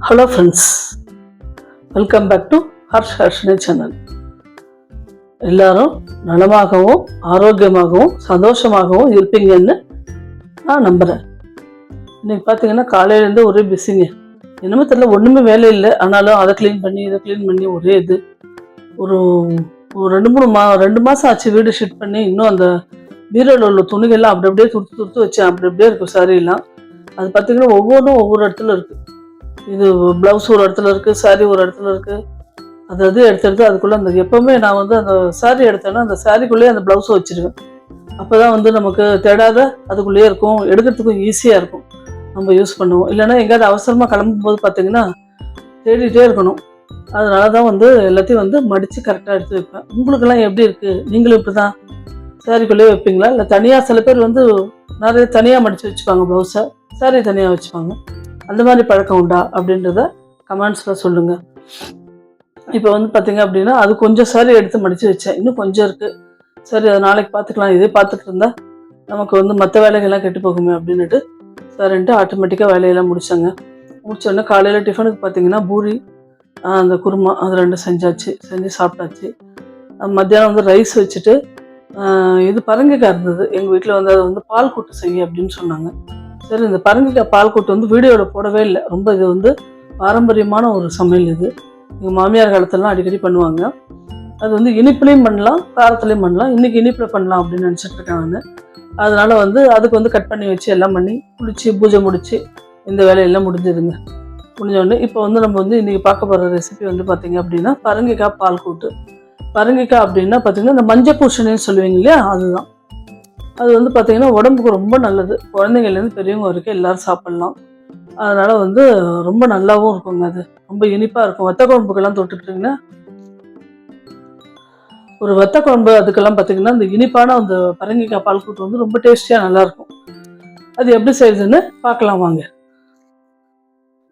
Hello friends, welcome back to Harshini channel. எல்லாரும் நலமாகவும் ஆரோக்கியமாகவும் சந்தோஷமாகவும் இருப்பீங்கன்னு நான் நம்புகிறேன். இன்றைக்கி பார்த்தீங்கன்னா காலையிலேருந்து ஒரே பிஸிங்க. என்னமோ தெரியல, ஒன்றுமே வேலை இல்லை. ஆனாலும் அதை க்ளீன் பண்ணி இதை க்ளீன் பண்ணி ஒரே இது ஒரு ஒரு 2 மாதம் ஆச்சு வீடு ஷிஃப்ட் பண்ணி. இன்னும் அந்த பீரோவில் உள்ள துணிகள்லாம் அப்படி அப்படியே துருத்து வச்சேன். அப்படி அப்படியே இருக்கும் சாரியெல்லாம். அது பார்த்திங்கன்னா ஒவ்வொன்றும் ஒவ்வொரு இடத்துல இருக்குது. இது ப்ளவுஸ் ஒரு இடத்துல இருக்குது, சாரீ ஒரு இடத்துல இருக்குது. அது எடுத்து அதுக்குள்ளே அந்த எப்போவுமே நான் வந்து அந்த சாரீ எடுத்தேன்னா அந்த சாரீக்குள்ளேயே அந்த ப்ளவுஸை வச்சுருவேன். அப்போ தான் வந்து நமக்கு தேடாத அதுக்குள்ளேயே இருக்கும், எடுக்கிறதுக்கும் ஈஸியாக இருக்கும், நம்ம யூஸ் பண்ணுவோம். இல்லைன்னா எங்கேயாவது அவசரமாக கிளம்பும்போது பார்த்திங்கன்னா தேடிகிட்டே இருக்கணும். அதனால தான் வந்து எல்லாத்தையும் வந்து மடித்து கரெக்டாக எடுத்து வைப்பேன். உங்களுக்கெல்லாம் எப்படி இருக்குது? நீங்களும் இப்படி தான் சாரீக்குள்ளேயே வைப்பீங்களா? இல்லை தனியாக சில பேர் வந்து நிறைய தனியாக மடித்து வச்சுப்பாங்க, ப்ளவுஸை சாரீ தனியாக வச்சுப்பாங்க. அந்த மாதிரி பழக்கம் உண்டா அப்படின்றத கமெண்ட்ஸில் சொல்லுங்கள். இப்போ வந்து பார்த்திங்க அப்படின்னா அது கொஞ்சம் சாரி எடுத்து மடித்து வச்சேன். இன்னும் கொஞ்சம் இருக்குது. சரி, அது நாளைக்கு பார்த்துக்கலாம். இதே பார்த்துட்டு இருந்தால் நமக்கு வந்து மற்ற வேலைகள்லாம் கெட்டு போகுமே அப்படின்ட்டு சரின்ட்டு ஆட்டோமேட்டிக்காக வேலையெல்லாம் முடித்தேங்க. முடித்தோடனே காலையில் டிஃபனுக்கு பார்த்திங்கன்னா பூரி, அந்த குருமா, அது 2 செஞ்சு சாப்பிட்டாச்சு. மத்தியானம் வந்து ரைஸ் வச்சுட்டு இது பரங்கிக்காய் இருந்தது எங்கள் வீட்டில். வந்து அதை வந்து பால் கூட்டு செய்ய அப்படின்னு சொன்னாங்க. சரி, இந்த பரங்கிக்காய் பால் கூட்டு வந்து வீடியோவில் போடவே இல்லை. ரொம்ப இது வந்து பாரம்பரியமான ஒரு சமையல். இது எங்கள் மாமியார் காலத்திலலாம் அடிக்கடி பண்ணுவாங்க. அது வந்து இனிப்புலேயும் பண்ணலாம், காரத்துலேயும் பண்ணலாம். இன்றைக்கி இனிப்பில் பண்ணலாம் அப்படின்னு நினச்சிட்டு இருக்கேன் நான். அதனால் வந்து அதுக்கு வந்து கட் பண்ணி வச்சு எல்லாம் பண்ணி குளித்து பூஜை முடித்து இந்த வேலையெல்லாம் முடிஞ்சதுங்க. முடிஞ்சோடனே இப்போ வந்து நம்ம வந்து இன்றைக்கி பார்க்க போகிற ரெசிபி வந்து பார்த்திங்க அப்படின்னா பரங்கிக்காய் பால் கூட்டு. பரங்கிக்காய் அப்படின்னா பார்த்திங்கன்னா இந்த மஞ்சள் பூசணின்னு சொல்லுவீங்க இல்லையா, அதுதான். அது வந்து பார்த்திங்கன்னா உடம்புக்கு ரொம்ப நல்லது. குழந்தைங்கள்லேருந்து பெரியவங்க வரைக்கும் எல்லோரும் சாப்பிட்லாம். அதனால் வந்து ரொம்ப நல்லாவும் இருக்குங்க. அது ரொம்ப இனிப்பாக இருக்கும். வத்த குழம்புக்கெல்லாம் தொட்டுக்கிட்டிங்கன்னா, ஒரு வத்த குழம்பு அதுக்கெல்லாம் பார்த்திங்கன்னா இந்த இனிப்பான அந்த பரங்கிக்காய் பால் கூட்டு வந்து ரொம்ப டேஸ்டியாக நல்லாயிருக்கும். அது எப்படி செய்யுதுன்னு பார்க்கலாம் வாங்க.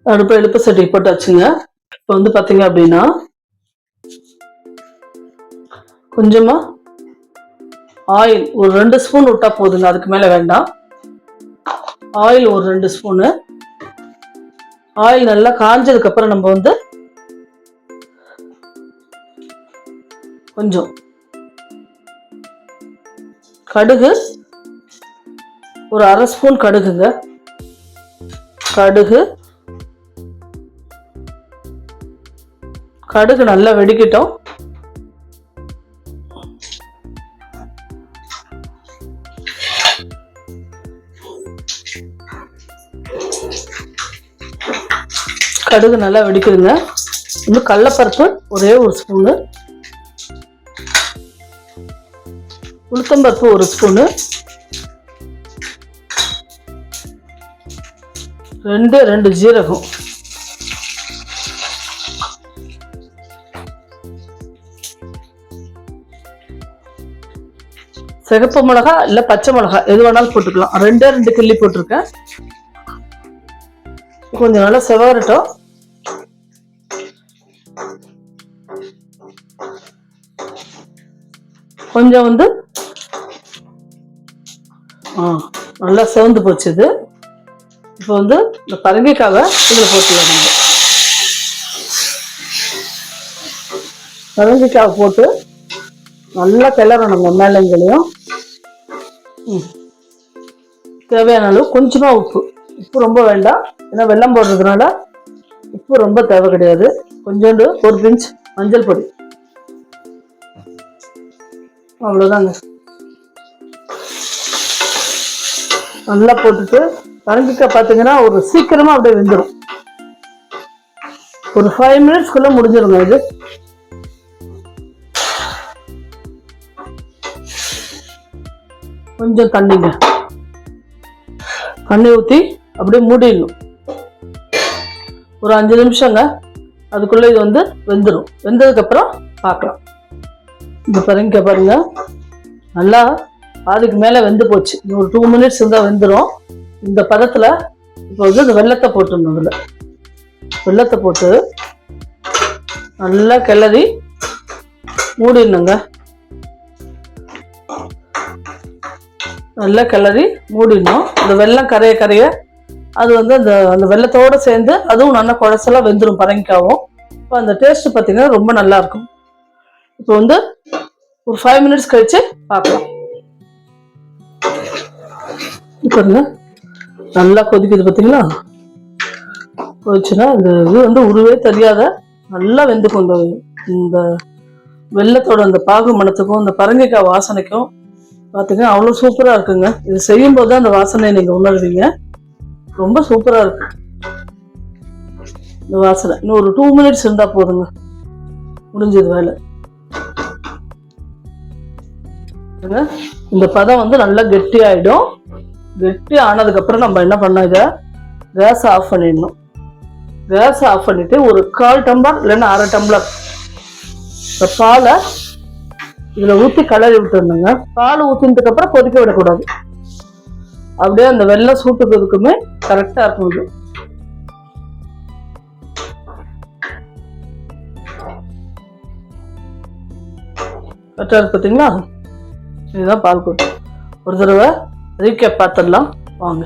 அடுப்பு எழுப்பு சட்டி போட்டாச்சுங்க. இப்போ வந்து பார்த்திங்க அப்படின்னா கொஞ்சமாக ஆயில் ஒரு 2 ஸ்பூன் விட்டால் போதுங்க, அதுக்கு மேலே வேண்டாம். ஆயில் ஒரு 2 ஸ்பூனு. ஆயில் நல்லா காஞ்சதுக்கப்புறம் நம்ம வந்து கொஞ்சம் கடுகு, ஒரு 1/2 ஸ்பூன் கடுகுங்க. கடுகு நல்லா வெடிக்கட்டும். கடுகு நல்லா வெடிக்குதுங்க. இன்னும் கடலைப்பருப்பு ஒரே 1 ஸ்பூனு, உளுத்தம்பருப்பு 1 ஸ்பூனு, 2 ஜீரகம், சிகப்பு மிளகா இல்லை பச்சை மிளகா எது வேணாலும் போட்டுக்கலாம். 2 கிள்ளி போட்டிருக்கேன். கொஞ்சம் நல்லா செவரட்டும். கொஞ்சம் வந்து நல்லா செவந்து போச்சு இது. இப்போ வந்து இந்த பரங்கிக்காவை இதில் போட்டுக்கலாம். பரங்கிக்காவை போட்டு நல்லா கிளறணும் மேலங்களையும். தேவையான அளவு கொஞ்சமாக உப்பு ரொம்ப வேண்டாம், ஏன்னா வெல்லம் போடுறதுனால உப்பு ரொம்ப தேவை கிடையாது. கொஞ்சோண்டு 1 பிஞ்ச் மஞ்சள் பொடி, அவ்வளோதாங்க. நல்லா போட்டுட்டு பரங்கிக்காய் பார்த்தீங்கன்னா ஒரு சீக்கிரமாக அப்படியே வெந்துடும். ஒரு 5 மினிட்ஸ்க்குள்ளே முடிஞ்சிருங்க இது. கொஞ்சம் தண்ணி ஊற்றி அப்படியே மூடிடணும். ஒரு 5 நிமிஷங்க. அதுக்குள்ளே இது வந்து வெந்துடும். வெந்ததுக்கப்புறம் பார்க்கலாம். இந்த பரங்கிக்காய் பாருங்க, நல்லா பாதிக்கு மேலே வெந்து போச்சு. ஒரு 2 மினிட்ஸ் இருந்தால் வெந்துடும். இந்த பதத்தில் இப்போ வந்து இந்த வெல்லத்தை போட்டுடணும். அதில் வெல்லத்தை போட்டு நல்லா கிளறி மூடிடணுங்க. நல்லா கிளறி மூடிடணும். இந்த வெல்லம் கரைய அது வந்து அந்த அந்த வெள்ளத்தோடு சேர்ந்து அதுவும் நல்லா குழசெல்லாம் வெந்துடும் பரங்கிக்காவும். இப்போ அந்த டேஸ்ட் பார்த்தீங்கன்னா ரொம்ப நல்லா இருக்கும். இப்போ வந்து ஒரு 5 மினிட்ஸ் கழிச்சு பார்க்கலாம். இப்போ நல்லா கொதிக்குது பார்த்தீங்களா? கொதிச்சுன்னா இந்த இது வந்து உருவே தெரியாத நல்லா வெந்துக்கும். இந்த வெள்ளத்தோட அந்த பாகு மணத்துக்கும் இந்த பரங்கிக்காய் வாசனைக்கும் பார்த்தீங்கன்னா அவ்வளோ சூப்பராக இருக்குங்க. இது செய்யும்போது தான் அந்த வாசனை நீங்கள் உணர்வீங்க. ரொம்ப சூப்பராக இருக்கு இந்த வாசனை. இன்னும் ஒரு 2 மினிட்ஸ் இருந்தால் போதுங்க, முடிஞ்சது வேலை. இந்த பதம் வந்து நல்லா கெட்டி ஆகிடும். கெட்டி ஆனதுக்கப்புறம் நம்ம என்ன பண்ணோம், இதை கேஸ் ஆஃப் பண்ணிடணும். கேஸ் ஆஃப் பண்ணிட்டு ஒரு 1/4 டம்ளர் இல்லைன்னா 1/2 டம்ளர் இந்த பாலை இதில் ஊற்றி கலரி விட்டுருந்துங்க. பால் ஊற்றினதுக்கு அப்புறம் கொதிக்க விடக்கூடாது. அப்படியே அந்த வெள்ளை சூட்டுக்கிறதுக்குமே கரெக்டாக இருக்கும். இது கரெக்டாக இருக்கு பார்த்தீங்களா? இதுதான் பால் கூட்டு. ஒரு தடவை ரீகேப் பார்த்துடலாம் வாங்க.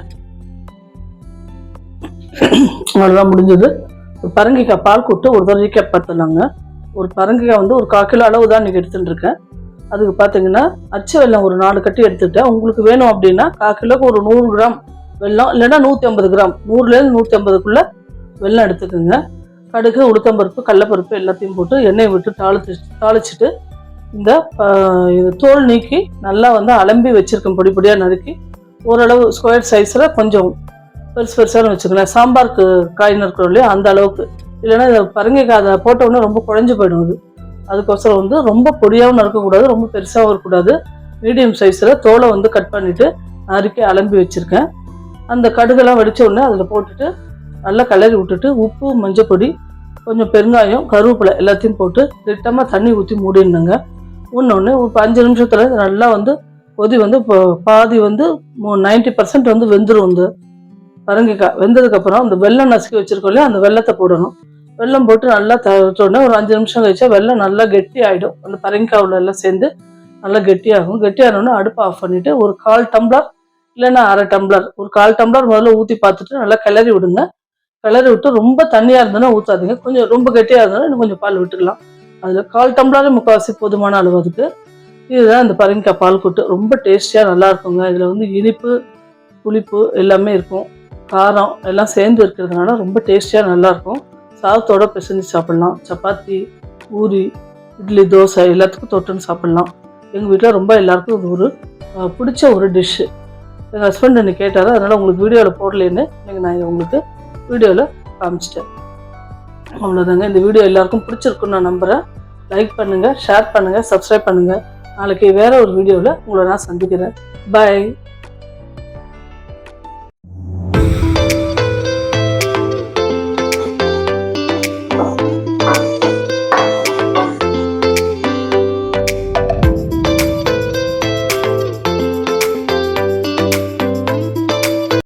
அவ்வளோதான் முடிஞ்சது. பரங்கிக்காய் பால் கூட்டு ஒரு தடவை ரீகேப் பார்த்துடலாங்க. ஒரு பரங்கிக்காய் வந்து ஒரு 1/4 கிலோ அளவு தான் இன்றைக்கி எடுத்துகிட்டு இருக்கேன். அதுக்கு பார்த்தீங்கன்னா அச்சு வெல்லம் ஒரு 4 கட்டி எடுத்துக்கிட்டேன். உங்களுக்கு வேணும் அப்படின்னா 1/4 கிலோக்கு ஒரு 100 கிராம் வெல்லம் இல்லைன்னா 150 கிராம் 100லேருந்து 150க்குள்ளே வெல்லம் எடுத்துக்கோங்க. கடுகு, உளுத்தம்பருப்பு, கடலைப்பருப்பு எல்லாத்தையும் போட்டு எண்ணெய் விட்டு தாளிச்சிட்டு இந்த தோல் நீக்கி நல்லா வந்து அலம்பி வச்சுருக்கேன். பொடி பொடியாக நறுக்கி ஓரளவு ஸ்கொயர் சைஸில் கொஞ்சம் பெருசு பெருசாக வச்சுக்கலாம். சாம்பாருக்கு காய் நறுக்கிறோம் இல்லையா அந்த அளவுக்கு. இல்லைன்னா இதை பரங்கிக்காய் அதை போட்டோன்னே ரொம்ப குழஞ்சி போயிடும். அதுக்கோசரம் வந்து ரொம்ப பொடியாகவும் நறுக்கக்கூடாது, ரொம்ப பெருசாகவும் இருக்கக்கூடாது. மீடியம் சைஸில் தோலை வந்து கட் பண்ணிவிட்டு நறுக்கி அலம்பி வச்சுருக்கேன். அந்த கடுகெல்லாம் வெடித்த உடனே அதில் போட்டுட்டு நல்லா கிளறி விட்டுட்டு உப்பு, மஞ்சள் பொடி, கொஞ்சம் பெருங்காயம், கருவேப்பிலை எல்லாத்தையும் போட்டு திட்டமாக தண்ணி ஊற்றி மூடிடணுங்க. ஊன்னொடனே ஒரு 5 நிமிஷத்தில் நல்லா வந்து கொதி வந்து இப்போ பாதி வந்து 90% வந்து வெந்துடும். இந்த பரங்கிக்காய் வெந்ததுக்கப்புறம் அந்த வெல்லம் நசுக்கி வச்சுருக்கோம் இல்லையா அந்த வெல்லத்தை போடணும். வெல்லம் போட்டு நல்லா தவிர்த்தோடனே ஒரு 5 நிமிஷம் கழிச்சா வெல்லம் நல்லா கெட்டி ஆகிடும். அந்த பரங்கிக்காவில் எல்லாம் சேர்ந்து நல்லா கெட்டியாகும். கெட்டியானோடனே அடுப்பை ஆஃப் பண்ணிவிட்டு ஒரு 1/4 டம்ளர் இல்லைன்னா 1/2 டம்ளர் ஒரு 1/4 டம்ளர் முதல்ல ஊற்றி பார்த்துட்டு நல்லா கிளறி விடுங்க. கிளறி விட்டு ரொம்ப தண்ணியாக இருந்ததுன்னா ஊற்றாதீங்க. கொஞ்சம் ரொம்ப கெட்டியாக இருந்ததுன்னா இன்னும் கொஞ்சம் பால் விட்டுக்கலாம். அதில் 1/4 டம்ளர் முக்கால்வாசி போதுமான அளவு அதுக்கு. இதுதான் இந்த பரங்கிக்காய் பால் கூட்டு. ரொம்ப டேஸ்டியாக நல்லா இருக்குங்க. இதில் வந்து இனிப்பு, புளிப்பு எல்லாமே இருக்கும். காரம் எல்லாம் சேர்ந்து இருக்கிறதுனால ரொம்ப டேஸ்டியாக நல்லாயிருக்கும். சாதத்தோடு பிசைஞ்சு சாப்பிட்லாம். சப்பாத்தி, பூரி, இட்லி, தோசை எல்லாத்துக்கும் தொட்டுன்னு சாப்பிட்லாம். எங்கள் வீட்டில் ரொம்ப எல்லாருக்கும் இது ஒரு பிடிச்ச ஒரு டிஷ்ஷு. எங்கள் ஹஸ்பண்ட் என்ன கேட்டார், அதனால் உங்களுக்கு வீடியோவில் போடலேன்னு நான் உங்களுக்கு வீடியோவில் காமிச்சிட்டேன். அவ்வளோதாங்க. இந்த வீடியோ எல்லாருக்கும் பிடிச்சிருக்குன்னு நான் நம்புகிறேன். லைக் பண்ணுங்கள், ஷேர் பண்ணுங்கள், சப்ஸ்கிரைப் பண்ணுங்கள். நாளைக்கு வேறு ஒரு வீடியோவில் உங்களை நான் சந்திக்கிறேன். பாய்.